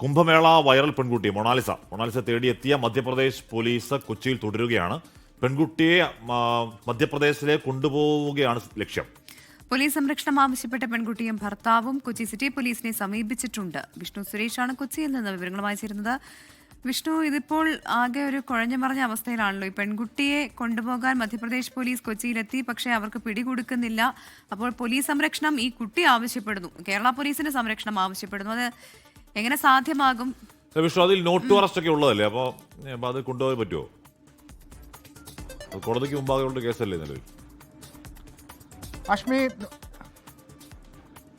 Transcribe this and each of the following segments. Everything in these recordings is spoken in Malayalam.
കുംഭമേള വൈറൽ പെൺകുട്ടി മൊണാലിസ തേടിയെത്തിയ മധ്യപ്രദേശ് പോലീസ് കൊച്ചിയിൽ തുടരുകയാണ്. പെൺകുട്ടിയെ മധ്യപ്രദേശിലേക്ക് കൊണ്ടുപോവുകയാണ് ലക്ഷ്യം. പോലീസ് സംരക്ഷണം ആവശ്യപ്പെട്ട പെൺകുട്ടിയും ഭർത്താവും കൊച്ചി സിറ്റി പോലീസിനെ സമീപിച്ചിട്ടുണ്ട്. വിഷ്ണു സുരേഷാണ് കൊച്ചിയിൽ നിന്ന് വിവരങ്ങളുമായി ചേരുന്നത്. വിഷ്ണു, ഇതിപ്പോൾ ആകെ ഒരു കുഴഞ്ഞു മറിഞ്ഞ അവസ്ഥയിലാണല്ലോ. ഈ പെൺകുട്ടിയെ കൊണ്ടുപോകാൻ മധ്യപ്രദേശ് പോലീസ് കൊച്ചിയിലെത്തി, പക്ഷേ അവർക്ക് പിടികൊടുക്കുന്നില്ല. അപ്പോൾ പോലീസ് സംരക്ഷണം ഈ കുട്ടി ആവശ്യപ്പെടുന്നു, കേരള പോലീസിന്റെ സംരക്ഷണം ആവശ്യപ്പെടുന്നു. അത് എങ്ങനെ സാധ്യമാകും? വിഷ്ണു, അതിൽ നോട്ട് ടു അറസ്റ്റ് ഒക്കെ ഉള്ളതല്ലേ, അപ്പോൾ അത് കൊണ്ടുപോകാൻ പറ്റുമോ? കോടതിക്ക് മുമ്പാകെയുള്ള കേസല്ലേ നിലവിൽ?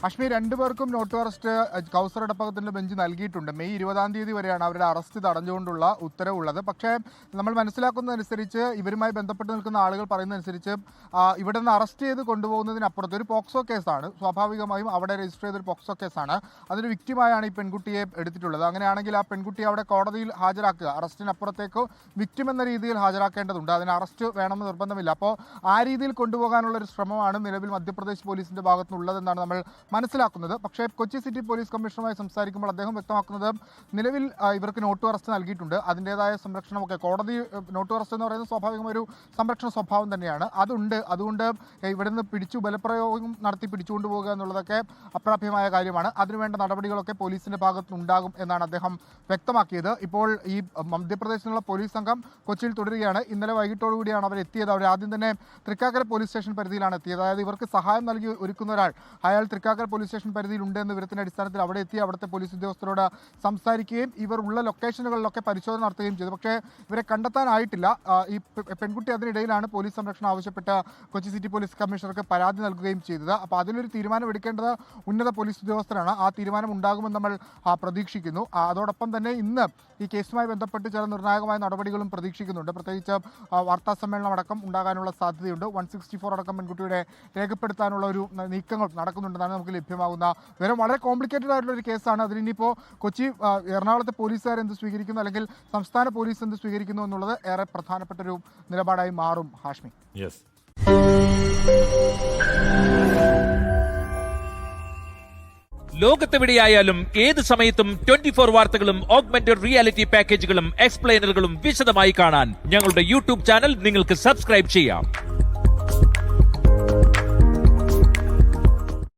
അഷ്മി രണ്ടുപേർക്കും നോട്ട് അറസ്റ്റ് കൗസർ ഇടപ്പകത്തിന്റെ ബെഞ്ച് നൽകിയിട്ടുണ്ട്. മെയ് 20-ാം തീയതി വരെയാണ് അവരുടെ അറസ്റ്റ് തടഞ്ഞുകൊണ്ടുള്ള ഉത്തരവുള്ളത്. പക്ഷേ നമ്മൾ മനസ്സിലാക്കുന്നതനുസരിച്ച് ഇവരുമായി ബന്ധപ്പെട്ട് നിൽക്കുന്ന ആളുകൾ പറയുന്നതനുസരിച്ച് ഇവിടെ നിന്ന് അറസ്റ്റ് ചെയ്ത് കൊണ്ടുപോകുന്നതിനപ്പുറത്ത് ഒരു പോക്സോ കേസാണ്. സ്വാഭാവികമായും അവിടെ രജിസ്റ്റർ ചെയ്തൊരു പോക്സോ കേസാണ്. അതിന് വിക്റ്റിമായാണ് ഈ പെൺകുട്ടിയെ എടുത്തിട്ടുള്ളത്. അങ്ങനെയാണെങ്കിൽ ആ പെൺകുട്ടിയെ അവിടെ കോടതിയിൽ ഹാജരാക്കുക, അറസ്റ്റിനപ്പുറത്തേക്ക് വിക്റ്റിം എന്ന രീതിയിൽ ഹാജരാക്കേണ്ടതുണ്ട്. അതിന് അറസ്റ്റ് വേണമെന്ന് നിർബന്ധമില്ല. അപ്പോൾ ആ രീതിയിൽ കൊണ്ടുപോകാനുള്ള ഒരു ശ്രമമാണ് നിലവിൽ മധ്യപ്രദേശ് പോലീസിന്റെ ഭാഗത്തുനിന്നുള്ളതെന്നാണ് നമ്മൾ മനസ്സിലാക്കുന്നത്. പക്ഷേ കൊച്ചി സിറ്റി പോലീസ് കമ്മീഷണറുമായി സംസാരിക്കുമ്പോൾ അദ്ദേഹം വ്യക്തമാക്കുന്നത് നിലവിൽ ഇവർക്ക് നോട്ട് അറസ്റ്റ് നൽകിയിട്ടുണ്ട്. അതിൻ്റെതായ സംരക്ഷണമൊക്കെ കോടതി നോട്ട് അറസ്റ്റ് എന്ന് പറയുന്നത് സ്വാഭാവികമായ ഒരു സംരക്ഷണ സ്വഭാവം തന്നെയാണ്, അതുണ്ട്. അതുകൊണ്ട് ഇവിടെ നിന്ന് ബലപ്രയോഗം നടത്തി പിടിച്ചുകൊണ്ടു പോകുക എന്നുള്ളതൊക്കെ അപ്രാപ്യമായ കാര്യമാണ്. അതിനുവേണ്ട നടപടികളൊക്കെ പോലീസിന്റെ ഭാഗത്തുനിന്നുണ്ടാകും എന്നാണ് അദ്ദേഹം വ്യക്തമാക്കിയത്. ഇപ്പോൾ ഈ മധ്യപ്രദേശിലുള്ള പോലീസ് സംഘം കൊച്ചിയിൽ തുടരുകയാണ്. ഇന്നലെ വൈകിട്ടോടുകൂടിയാണ് അവർ എത്തിയത്. അവർ ആദ്യം തന്നെ തൃക്കാക്കര പോലീസ് സ്റ്റേഷൻ പരിധിയിലാണ് എത്തിയത്. അതായത് ഇവർക്ക് സഹായം നൽകി ഒരുക്കുന്ന ഒരാൾ, അയാൾ തൃക്കാക്കര പോലീസ് സ്റ്റേഷൻ പരിധിയിൽ ഉണ്ട് എന്ന വിവരത്തിന്റെ അടിസ്ഥാനത്തിൽ അവിടെ എത്തി അവിടുത്തെ പോലീസ് ഉദ്യോഗസ്ഥരോട് സംസാരിക്കുകയും ഇവർ ഉള്ള ലൊക്കേഷനുകളിലൊക്കെ പരിശോധന നടത്തുകയും ചെയ്തു. പക്ഷേ ഇവരെ കണ്ടെത്താനായിട്ടില്ല. ഈ പെൺകുട്ടി അതിനിടയിലാണ് പോലീസ് സംരക്ഷണം ആവശ്യപ്പെട്ട് കൊച്ചി സിറ്റി പോലീസ് കമ്മീഷണർക്ക് പരാതി നൽകുകയും ചെയ്തത്. അപ്പോൾ അതിലൊരു തീരുമാനം എടുക്കേണ്ടത് ഉന്നത പോലീസ് ഉദ്യോഗസ്ഥരാണ്. ആ തീരുമാനം ഉണ്ടാകുമെന്ന് നമ്മൾ പ്രതീക്ഷിക്കുന്നു. അതോടൊപ്പം തന്നെ ഇന്ന് ഈ കേസുമായി ബന്ധപ്പെട്ട് ചില നിർണായകമായ നടപടികളും പ്രതീക്ഷിക്കുന്നുണ്ട്. പ്രത്യേകിച്ച് വാർത്താ സമ്മേളനം അടക്കം ഉണ്ടാകാനുള്ള സാധ്യതയുണ്ട്. 164 അടക്കം പെൺകുട്ടിയുടെ രേഖപ്പെടുത്താനുള്ള ഒരു നീക്കങ്ങൾ നടക്കുന്നുണ്ടെന്നാണ് നമുക്ക് ലഭ്യമാകുന്ന വിവരം. വളരെ കോംപ്ലിക്കേറ്റഡ് ആയിട്ടുള്ള ഒരു കേസാണ്. അതിനിപ്പോൾ കൊച്ചി എറണാകുളത്തെ പോലീസുകാർ എന്ത് സ്വീകരിക്കുന്നു, അല്ലെങ്കിൽ സംസ്ഥാന പോലീസ് എന്ത് സ്വീകരിക്കുന്നു എന്നുള്ളത് ഏറെ പ്രധാനപ്പെട്ട ഒരു നിലപാടായി മാറും. ഹാഷ്മി, ലോകത്തെവിടെയായാലും ഏത് സമയത്തും 24 വാർത്തകളും ഓഗ്മെന്റഡ് റിയാലിറ്റി പാക്കേജുകളും എക്സ്പ്ലെയിനറുകളും വിശദമായി കാണാൻ ഞങ്ങളുടെ യൂട്യൂബ് ചാനൽ നിങ്ങൾക്ക് സബ്സ്ക്രൈബ് ചെയ്യാം.